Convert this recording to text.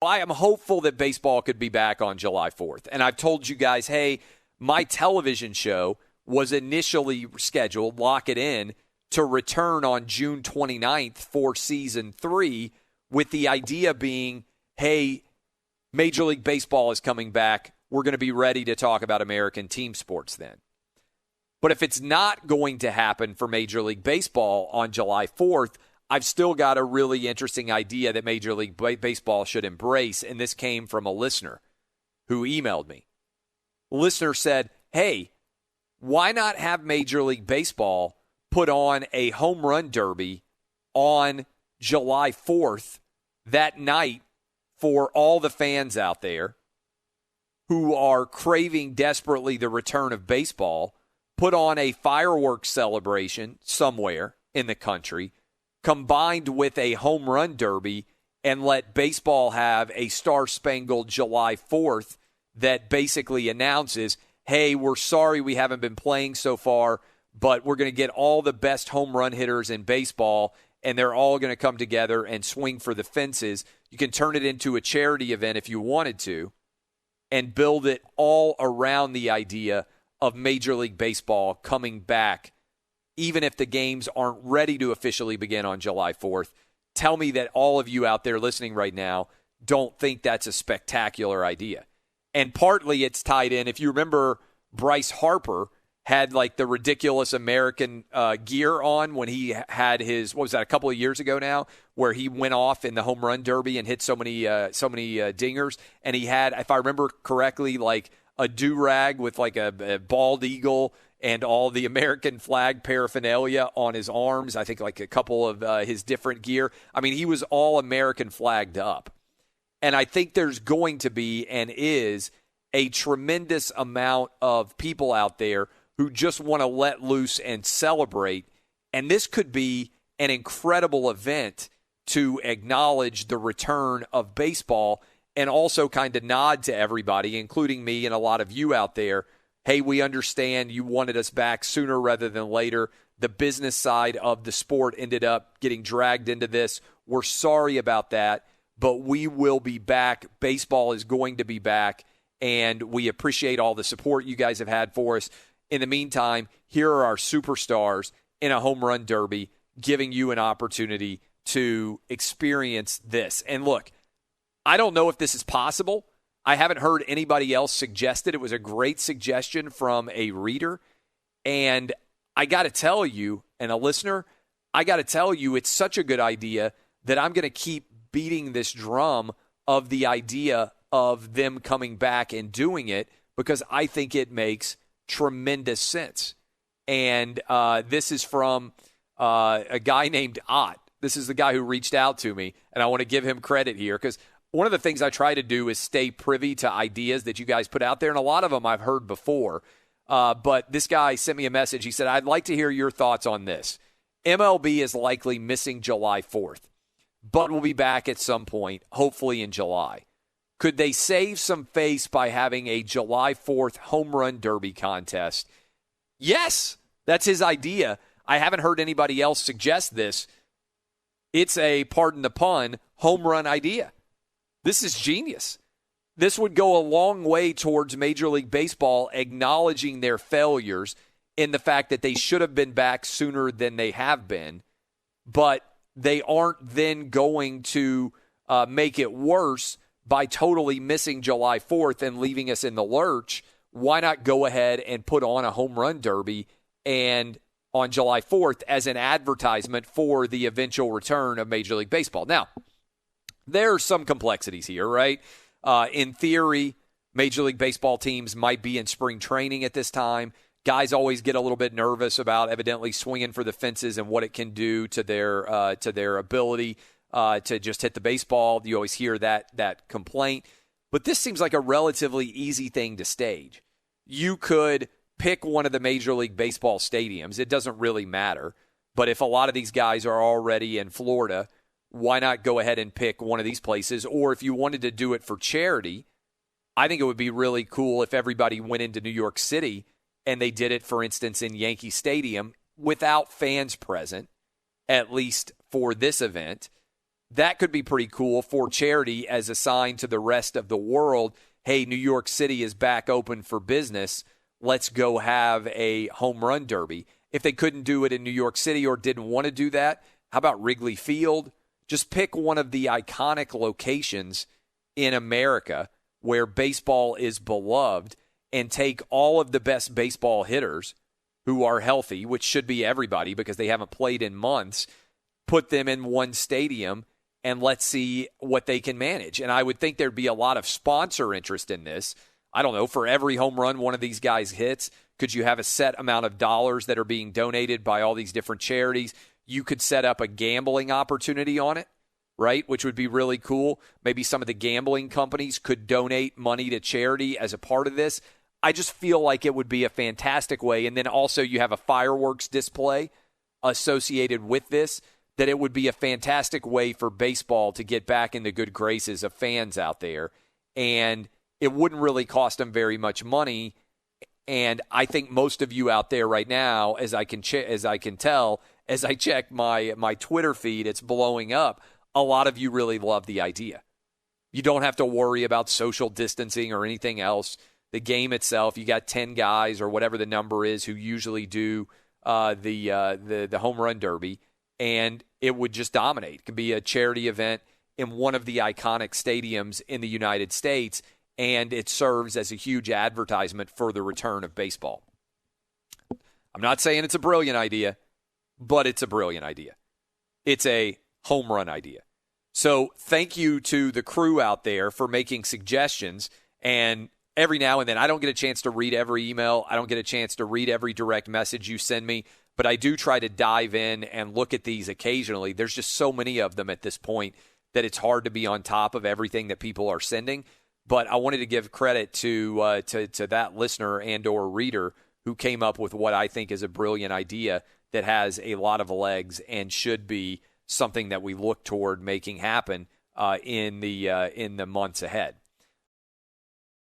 I am hopeful that baseball could be back on July 4th. And I've told you guys, hey, my television show was initially scheduled, lock it in, to return on June 29th for season 3, with the idea being, hey, Major League Baseball is coming back. We're going to be ready to talk about American team sports then. But if it's not going to happen for Major League Baseball on July 4th, I've still got a really interesting idea that Major League Baseball should embrace, and this came from a listener who emailed me. The listener said, hey, why not have Major League Baseball put on a home run derby on July 4th that night for all the fans out there who are craving desperately the return of baseball, put on a fireworks celebration somewhere in the country, combined with a home run derby, and let baseball have a star-spangled July 4th that basically announces, hey, we're sorry we haven't been playing so far, but we're going to get all the best home run hitters in baseball, and they're all going to come together and swing for the fences. You can turn it into a charity event if you wanted to and build it all around the idea of Major League Baseball coming back, even if the games aren't ready to officially begin on July 4th. Tell me that all of you out there listening right now don't think that's a spectacular idea. And partly it's tied in, if you remember, Bryce Harper had like the ridiculous American gear on when he had his, what was that, a couple of years ago now, where he went off in the home run derby and hit so many dingers. And he had, if I remember correctly, like a do-rag with like a bald eagle and all the American flag paraphernalia on his arms. I think like a couple of his different gear. I mean, he was all American flagged up. And I think there's going to be and is a tremendous amount of people out there who just want to let loose and celebrate. And this could be an incredible event to acknowledge the return of baseball and also kind of nod to everybody, including me and a lot of you out there. Hey, we understand you wanted us back sooner rather than later. The business side of the sport ended up getting dragged into this. We're sorry about that, but we will be back. Baseball is going to be back, and we appreciate all the support you guys have had for us. In the meantime, here are our superstars in a home run derby giving you an opportunity to experience this. And look, I don't know if this is possible. I haven't heard anybody else suggest it. It was a great suggestion from a reader. And I got to tell you, and a listener, I got to tell you, it's such a good idea that I'm going to keep beating this drum of the idea of them coming back and doing it, because I think it makes tremendous sense. And this is from a guy named Ott. This is the guy who reached out to me, and I want to give him credit here, because one of the things I try to do is stay privy to ideas that you guys put out there, and a lot of them I've heard before. But this guy sent me a message. He said, I'd like to hear your thoughts on this. MLB is likely missing July 4th, but will be back at some point, hopefully in July. Could they save some face by having a July 4th home run derby contest? Yes, that's his idea. I haven't heard anybody else suggest this. It's a, pardon the pun, home run idea. This is genius. This would go a long way towards Major League Baseball acknowledging their failures in the fact that they should have been back sooner than they have been, but they aren't then going to make it worse by totally missing July 4th and leaving us in the lurch. Why not go ahead and put on a home run derby and on July 4th as an advertisement for the eventual return of Major League Baseball? Now, there are some complexities here, right? In theory, Major League Baseball teams might be in spring training at this time. Guys always get a little bit nervous about evidently swinging for the fences and what it can do to their ability to just hit the baseball. You always hear that complaint. But this seems like a relatively easy thing to stage. You could pick one of the Major League Baseball stadiums. It doesn't really matter. But if a lot of these guys are already in Florida, why not go ahead and pick one of these places? Or if you wanted to do it for charity, I think it would be really cool if everybody went into New York City and they did it, for instance, in Yankee Stadium without fans present, at least for this event. that could be pretty cool for charity as a sign to the rest of the world. Hey, New York City is back open for business. Let's go have a home run derby. If they couldn't do it in New York City or didn't want to do that, how about Wrigley Field? Just pick one of the iconic locations in America where baseball is beloved and take all of the best baseball hitters who are healthy, which should be everybody because they haven't played in months, put them in one stadium, and let's see what they can manage. And I would think there'd be a lot of sponsor interest in this. I don't know, for every home run one of these guys hits, could you have a set amount of dollars that are being donated by all these different charities? You could set up a gambling opportunity on it, right, which would be really cool. Maybe some of the gambling companies could donate money to charity as a part of this. I just feel like it would be a fantastic way. And then also you have a fireworks display associated with this, that it would be a fantastic way for baseball to get back in the good graces of fans out there. And it wouldn't really cost them very much money. And I think most of you out there right now, as I can tell, as I check my Twitter feed, it's blowing up. A lot of you really love the idea. You don't have to worry about social distancing or anything else. The game itself, you got 10 guys or whatever the number is who usually do the home run derby, and it would just dominate. It could be a charity event in one of the iconic stadiums in the United States, and it serves as a huge advertisement for the return of baseball. I'm not saying it's a brilliant idea, but it's a brilliant idea. It's a home run idea. So thank you to the crew out there for making suggestions. And every now and then, I don't get a chance to read every email. I don't get a chance to read every direct message you send me, but I do try to dive in and look at these occasionally. There's just so many of them at this point that it's hard to be on top of everything that people are sending. But I wanted to give credit to that listener and or reader who came up with what I think is a brilliant idea that has a lot of legs and should be something that we look toward making happen in the months ahead.